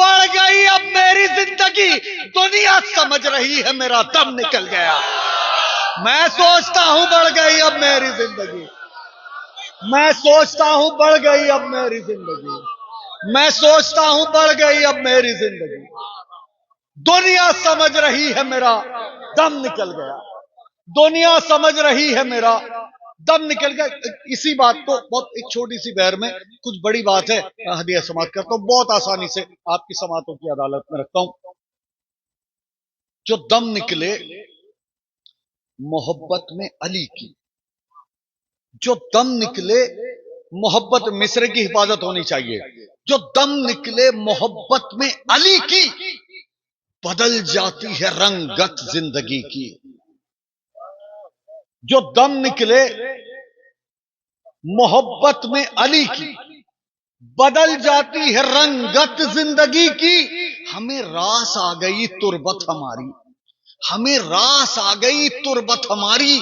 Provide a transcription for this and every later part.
بڑھ گئی اب میری زندگی، دنیا سمجھ رہی ہے میرا دم نکل گیا. میں سوچتا ہوں بڑھ گئی اب میری زندگی، میں سوچتا ہوں بڑھ گئی اب میری زندگی، میں سوچتا ہوں بڑھ گئی اب میری زندگی، دنیا سمجھ رہی ہے میرا دم نکل گیا، دنیا سمجھ رہی ہے میرا دم نکل گیا. اسی بات کو بہت ایک چھوٹی سی بہر میں کچھ بڑی بات ہے ہدیہ سماعت کرتا ہوں، بہت آسانی سے آپ کی سماعتوں کی عدالت میں رکھتا ہوں. جو دم نکلے محبت میں علی کی، جو دم نکلے محبت، مصرے کی حفاظت ہونی چاہیے، جو دم نکلے محبت میں علی کی، بدل جاتی ہے رنگت زندگی کی. جو دم نکلے محبت میں علی کی، بدل جاتی ہے رنگت زندگی کی. ہمیں راس آ گئی تربت ہماری، ہمیں راس آ گئی تربت ہماری،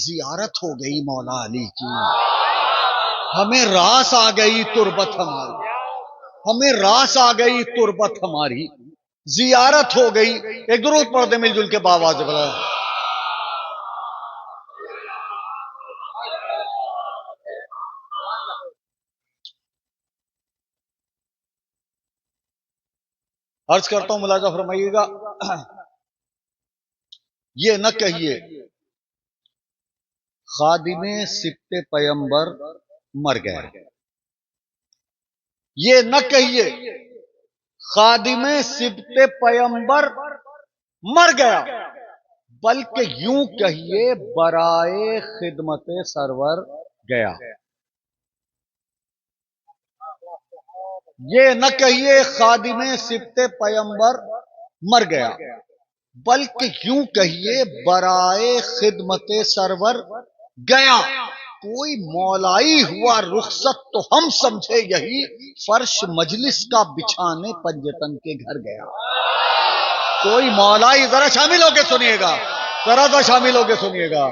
زیارت ہو گئی مولا علی کی. ہمیں راس آ گئی تربت ہماری، ہمیں راس آ گئی تربت ہماری، زیارت ہو گئی. ایک درود پڑھتے مل جل کے باواز بلا. عرض کرتا ہوں ملاحظہ فرمائیے گا، یہ نہ کہیے خادم سبط پیمبر مر گئے، یہ نہ کہیے خادم سبط پیمبر مر گیا، بلکہ یوں کہیے برائے خدمت سرور گیا. یہ نہ کہیے خادم سبط پیمبر مر گیا، بلکہ یوں کہیے برائے خدمت سرور گیا. کوئی مولائی ہوا رخصت تو ہم سمجھے یہی، فرش مجلس کا بچھانے پنجتن کے گھر گیا. کوئی مولائی، ذرا شامل ہو کے سنیے گا، ذرا سا شامل ہو کے سنیے گا.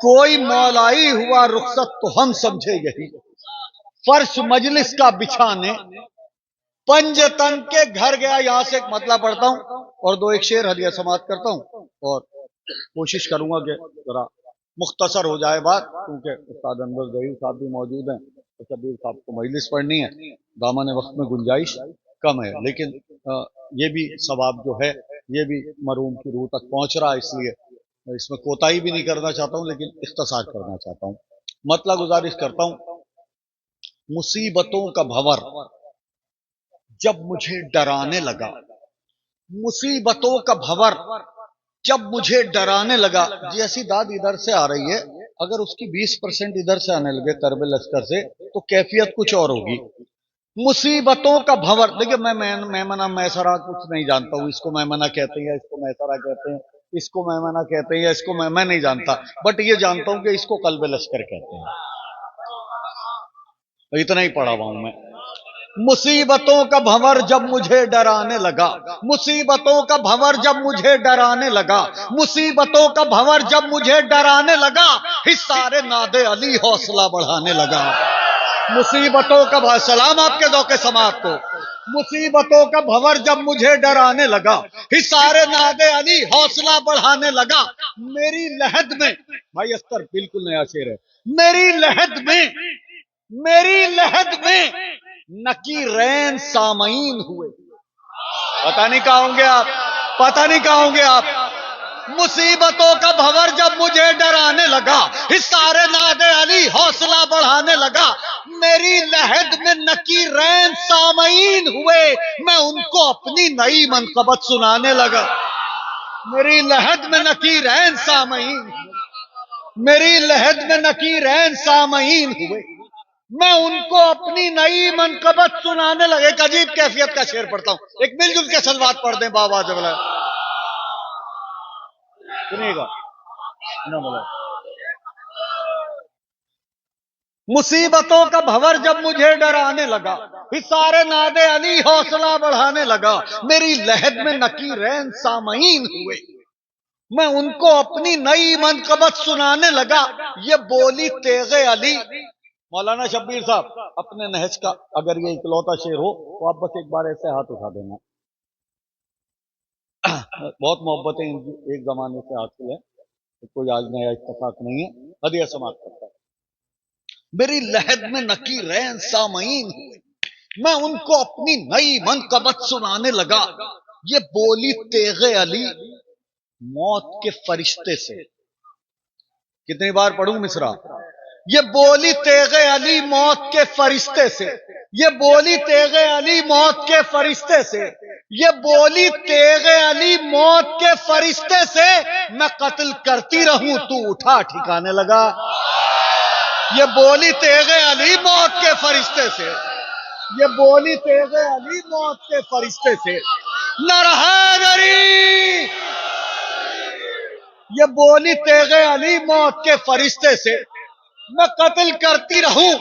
کوئی مولائی ہوا رخصت تو ہم سمجھے یہی، فرش مجلس کا بچھانے پنجتن کے گھر گیا. یہاں سے ایک مطلب پڑھتا ہوں اور دو ایک شعر ہدیہ سماعت کرتا ہوں، اور کوشش کروں گا کہ ذرا مختصر ہو جائے بات، کیونکہ استاد انور ظہیر صاحب بھی موجود ہیں، شبیر صاحب کو مجلس پڑھنی ہے، دامن وقت میں گنجائش کم ہے، لیکن یہ بھی ثواب جو ہے یہ بھی مرحوم کی روح تک پہنچ رہا ہے، اس لیے اس میں کوتاہی بھی نہیں کرنا چاہتا ہوں، لیکن اختصار کرنا چاہتا ہوں. مطلب گزارش کرتا ہوں. مصیبتوں کا بھور جب مجھے ڈرانے لگا، مصیبتوں کا بھور جب مجھے ڈرانے لگا. جیسی داد ادھر سے آ رہی ہے، اگر اس کی 20% ادھر سے آنے لگے کرب لشکر سے تو کیفیت کچھ اور ہوگی. مصیبتوں کا بھور، دیکھیے میں منع میسرا کچھ نہیں جانتا ہوں، اس کو میں منع کہتے ہیں، اس کو میسرا کہتے ہیں، اس کو میں منع کہتے ہیں، اس کو میں نہیں جانتا، بٹ یہ جانتا ہوں کہ اس کو قلب لشکر کہتے ہیں. اتنا ہی پڑھا ہوا ہوں میں. مصیبتوں کا بھنور جب مجھے ڈرانے لگا، مصیبتوں کا بھنور جب مجھے ڈرانے لگا، مصیبتوں کا بھنور جب مجھے ڈرانے لگا، حصار ناد علی حوصلہ بڑھانے لگا. مصیبتوں کا بھنور، سلام آپ کے ذوق سماعت کو. مصیبتوں کا بھنور جب مجھے ڈرانے لگا، حصار ناد علی حوصلہ بڑھانے لگا. میری لحد میں، بھائی اختر بالکل نیا شعر ہے، میری لحد میں، میری لحد میں نکیرین سامعین ہوئے. پتہ نہیں کہاں ہوں گے آپ، پتہ نہیں کہاں ہوں گے آپ. مصیبتوں کا بھنور جب مجھے ڈرانے لگا، حصار ناد علی حوصلہ بڑھانے لگا. میری لحد میں نکیرین سامعین ہوئے، میں ان کو اپنی نئی منقبت سنانے لگا. میری لحد میں نکیرین سامعین، میری لحد میں نکیرین سامعین ہوئے، میں ان کو اپنی نئی منقبت سنانے لگے. ایک عجیب کیفیت کا شعر پڑھتا ہوں، ایک مل جل کے سلوات پڑھ دیں بابا جبلا. سنیے گا. مصیبتوں کا بھنور جب مجھے ڈرانے لگا، حصار ناد علی حوصلہ بڑھانے لگا. میری لحد میں نکیرین سامعین ہوئے، میں ان کو اپنی نئی منقبت سنانے لگا. یہ بولی تیغ علی، مولانا شبیر صاحب اپنے نہج کا اگر یہ اکلوتا شعر ہو تو آپ بس ایک بار ایسے ہاتھ اٹھا دینا. بہت محبتیں ایک زمانے سے حاصل ہیں، کوئی آج نیا اتفاق نہیں ہے. ہدیہ سماعت کرتا ہے. میری لحد میں نکی رین سامعین، میں ان کو اپنی نئی منقبت سنانے لگا. یہ بولی تیغ علی موت کے فرشتے سے. کتنی بار پڑھوں مصرع؟ یہ بولی تیغ علی موت کے فرشتے سے، یہ بولی تیغ علی موت کے فرشتے سے، یہ بولی تیغ علی موت کے فرشتے سے، میں قتل کرتی رہوں تو اٹھا ٹھکانے لگا. یہ بولی تیغ علی موت کے فرشتے سے، یہ بولی تیغ علی موت کے فرشتے سے. نرحیدری، یہ بولی تیغ علی موت کے فرشتے سے، میں قتل کرتی رہوں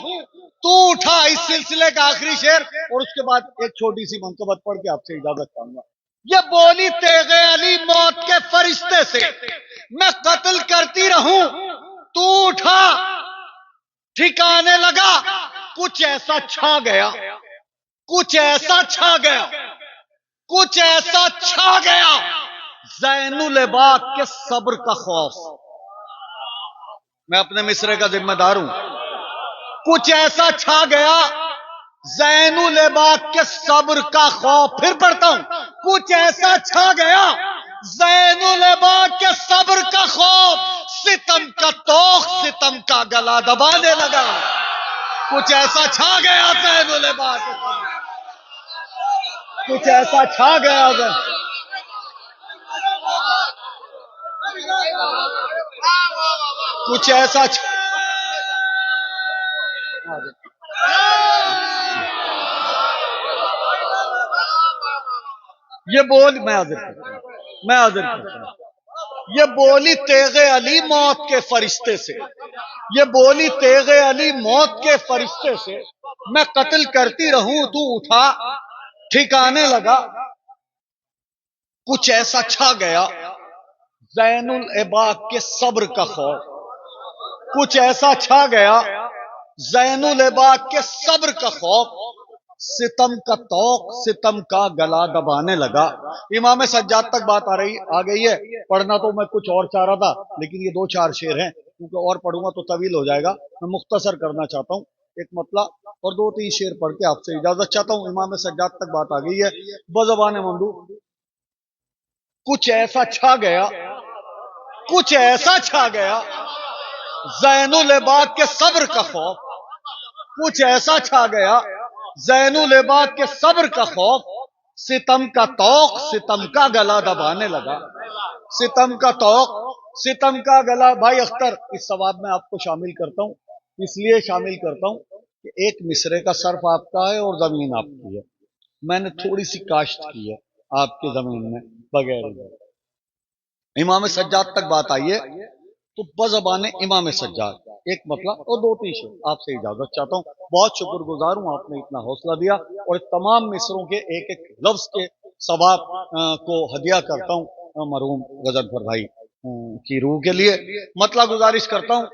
تو اٹھا. اس سلسلے کا آخری شعر اور اس کے بعد ایک چھوٹی سی منقبت پڑھ کے آپ سے اجازت چاہوں گا. یہ بولی تیغ علی موت کے فرشتے سے، میں قتل کرتی رہوں تو اٹھا ٹھکانے لگا. کچھ ایسا چھا گیا، کچھ ایسا چھا گیا، کچھ ایسا چھا گیا زین العباد کے صبر کا خوف. میں اپنے مصرے کا ذمہ دار ہوں. کچھ ایسا چھا گیا زین العباد کے صبر کا خوف. پھر پڑھتا ہوں. کچھ ایسا چھا گیا زین العباد کے صبر کا خوف، ستم کا توق ستم کا گلا دبانے لگا. کچھ ایسا چھا گیا زین العباد کے صبر، کچھ ایسا چھا گیا کچھ ایسا یہ بول میں حاضر کرتا ہوں. یہ بولی تیغ علی موت کے فرشتے سے، یہ بولی تیغ علی موت کے فرشتے سے، میں قتل کرتی رہوں تو اٹھا ٹھکانے لگا. کچھ ایسا چھا گیا زین العباد کے صبر کا خوف، کچھ ایسا چھا گیا زین العباد کے صبر کا خوف، ستم کا توق ستم کا گلا دبانے لگا. امام سجاد تک بات آ گئی ہے. پڑھنا تو میں کچھ اور چاہ رہا تھا لیکن یہ 2-4 شعر ہیں، کیونکہ اور پڑھوں گا تو طویل ہو جائے گا. میں مختصر کرنا چاہتا ہوں ایک مطلع اور 2-3 شعر پڑھ کے آپ سے اجازت چاہتا ہوں. امام سجاد تک بات آ گئی ہے. بزبان مندو کچھ ایسا چھا گیا، کچھ ایسا چھا گیا زین العباد کے صبر کا خوف، کچھ ایسا چھا گیا زین العباد کے صبر کا خوف، ستم کا توق ستم کا گلا دبانے لگا. ستم کا توق ستم کا گلا. بھائی اختر اس ثواب میں آپ کو شامل کرتا ہوں، اس لیے شامل کرتا ہوں کہ ایک مصرے کا صرف آپ کا ہے اور زمین آپ کی ہے. میں نے تھوڑی سی کاشت کی ہے آپ کی زمین میں بغیر. امام سجاد تک بات آئی ہے تو بزبان امام سجاد ایک مطلب اور 2-3 شعر آپ سے اجازت چاہتا ہوں. بہت شکر گزار ہوں آپ نے اتنا حوصلہ دیا اور تمام مصروں کے ایک ایک لفظ کے ثواب کو ہدیہ کرتا ہوں مرحوم غضنفر بھائی کی روح کے لیے. مطلب گزارش کرتا ہوں.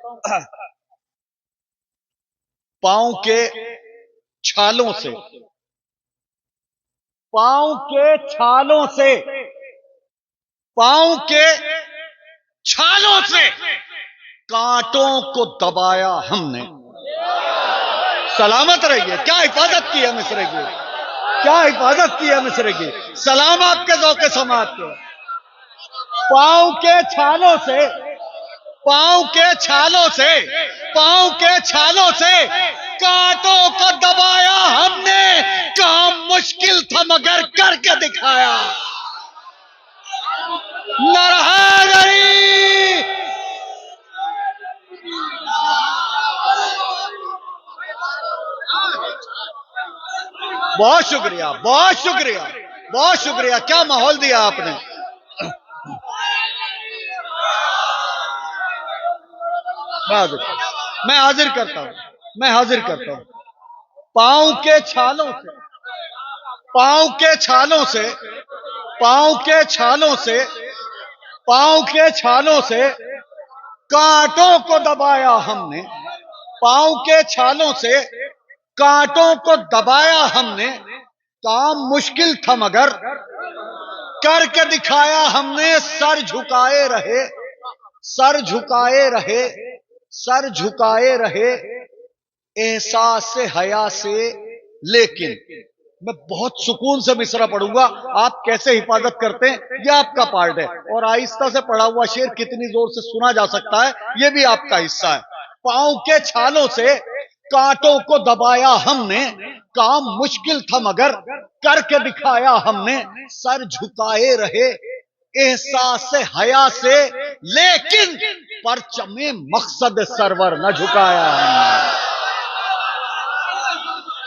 پاؤں کے چھالوں سے، پاؤں کے چھالوں سے، پاؤں کے چھالوں سے کانٹوں کو دبایا ہم نے. سلامت رہیے. کیا حفاظت کی ہے مصرے کی، کیا حفاظت کی ہے مصرے کی. سلام آپ کے ذوق سماعت کے. پاؤں کے چھالوں سے، پاؤں کے چھالوں سے، پاؤں کے چھالوں سے کانٹوں کو دبایا ہم نے. کام مشکل تھا مگر کر کے دکھایا. بہت شکریہ، بہت شکریہ، بہت شکریہ. کیا ماحول دیا آپ نے. میں حاضر کرتا ہوں، میں حاضر کرتا ہوں. پاؤں کے چھالوں سے، پاؤں کے چھالوں سے، پاؤں کے چھالوں سے، پاؤں کے چھالوں سے کانٹوں کو دبایا ہم نے. پاؤں کے چھالوں سے کانٹوں کو دبایا ہم نے، کام مشکل تھا مگر کر کے دکھایا ہم نے، سر جھکائے رہے، سر جھکائے رہے، سر جھکائے رہے احساس حیا سے، لیکن میں بہت سکون سے مصرع پڑھوں گا، آپ کیسے حفاظت کرتے ہیں یہ آپ کا پارٹ ہے، اور آہستہ سے پڑھا ہوا شعر کتنی زور سے سنا جا سکتا ہے یہ بھی آپ کا حصہ ہے۔ پاؤں کے چھالوں سے کانٹوں کو دبایا ہم نے، کام مشکل تھا مگر کر کے دکھایا ہم نے، سر جھکائے رہے احساس حیا سے، لیکن پرچم مقصد سرور نہ جھکایا ہم نے۔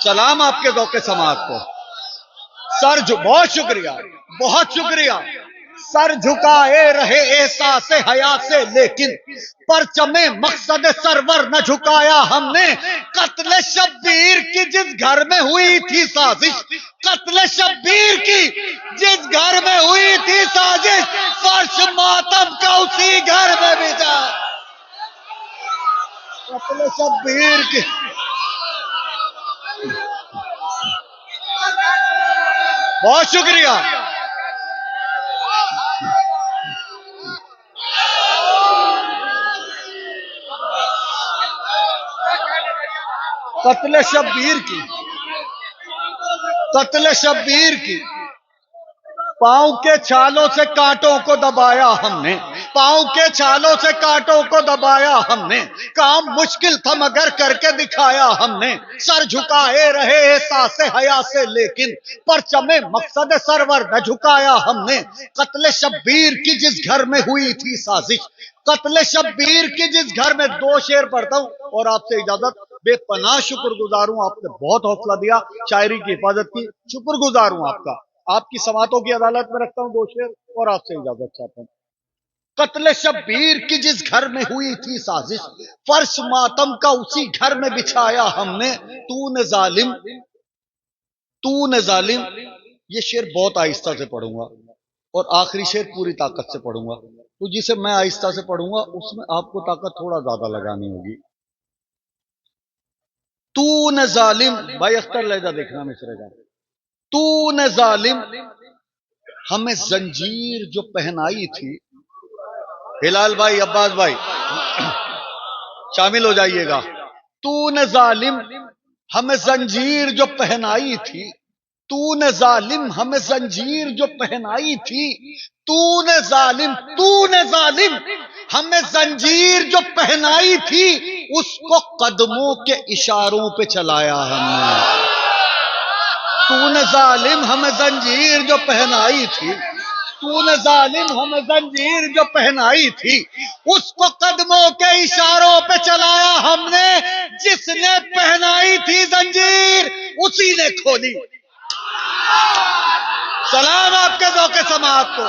سلام آپ کے ذوق سماعت کو۔ بہت شکریہ، بہت شکریہ۔ سر جھکائے رہے احساس حیا سے، لیکن پرچم مقصد سرور نہ جھکایا ہم نے، قتل شبیر کی جس گھر میں ہوئی تھی سازش، قتل شبیر کی جس گھر میں ہوئی تھی سازش، فرش ماتم کا اسی گھر میں بچھا، قتل شبیر کی۔ بہت شکریہ۔ قتل شبیر کی، قتل شبیر کی، پاؤں کے چھالوں سے کانٹوں کو دبایا ہم نے، پاؤں کے چھالوں سے کانٹوں کو دبایا ہم نے، کام مشکل تھا مگر کر کے دکھایا ہم نے، سر جھکائے رہے احساس حیا سے، لیکن پرچم مقصد سرور نہ جھکایا ہم نے، قتل شبیر کی جس گھر میں ہوئی تھی سازش، قتل شبیر کی جس گھر میں۔ دو شعر پڑھتا ہوں اور آپ سے اجازت، بے پناہ شکر گزار ہوں، آپ نے بہت حوصلہ دیا شاعری کی حفاظت کی، شکر گزار ہوں آپ کا، آپ کی سماعتوں کی عدالت میں رکھتا ہوں دو شعر اور آپ سے اجازت چاہتا ہوں۔ قتل شبیر کی جس گھر میں ہوئی تھی سازش، فرش ماتم کا اسی گھر میں بچھایا ہم نے، تو نے ظالم، تو نے ظالم۔ یہ شعر بہت آہستہ سے پڑھوں گا اور آخری شعر پوری طاقت سے پڑھوں گا، تو جسے میں آہستہ سے پڑھوں گا اس میں آپ کو طاقت تھوڑا زیادہ لگانی ہوگی۔ تو نے ظالم، بھائی اختر لہجہ دیکھنا مصرے کا، تو نے ظالم ہمیں زنجیر جو پہنائی تھی، ہلال بھائی، عباس بھائی شامل ہو جائیے گا، تو نے ظالم ہمیں زنجیر جو پہنائی تھی، تو نے ظالم ہمیں زنجیر جو پہنائی تھی، تو نے ظالم، تو نے ظالم ہمیں زنجیر جو پہنائی تھی، اس کو قدموں کے اشاروں پہ چلایا ہم نے۔ تو نے ظالم ہمیں زنجیر جو پہنائی تھی، تو نے ظالم ہمیں زنجیر جو پہنائی تھی، اس کو قدموں کے اشاروں پہ چلایا ہم نے، جس نے پہنائی تھی زنجیر اسی نے کھولی۔ سلام آپ کے ذوق سماعت کو۔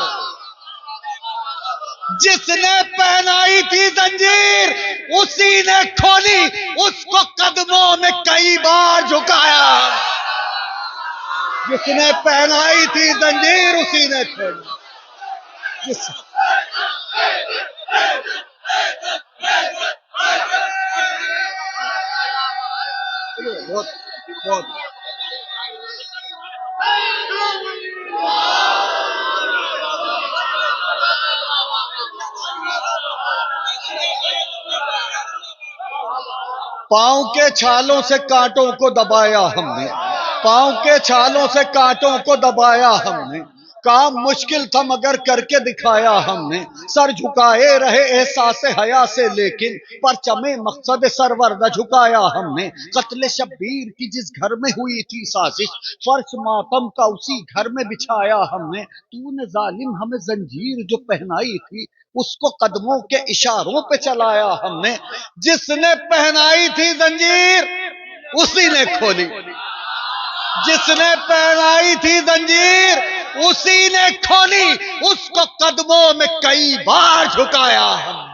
جس نے پہنائی تھی زنجیر اسی نے کھولی، اس کو قدموں میں کئی بار جھکایا، جس نے پہنائی تھی زنجیر اسی نے کھولی۔ بہت بہت پاؤں کے چھالوں سے کانٹوں کو دبایا ہم نے، پاؤں کے چھالوں سے کانٹوں کو دبایا ہم نے، کام مشکل تھا مگر کر کے دکھایا ہم نے، سر جھکائے رہے احساس حیا سے، لیکن پرچم مقصد سرور نہ جھکایا ہم نے، قتل شبیر کی جس گھر میں ہوئی تھی سازش، فرش ماتم کا اسی گھر میں بچھایا ہم نے، تو نے ظالم ہمیں زنجیر جو پہنائی تھی، اس کو قدموں کے اشاروں پہ چلایا ہم نے، جس نے پہنائی تھی زنجیر اسی نے کھولی، جس نے پہنائی تھی زنجیر اسی نے کھولی، اس کو قدموں میں کئی بار جھکایا ہم نے۔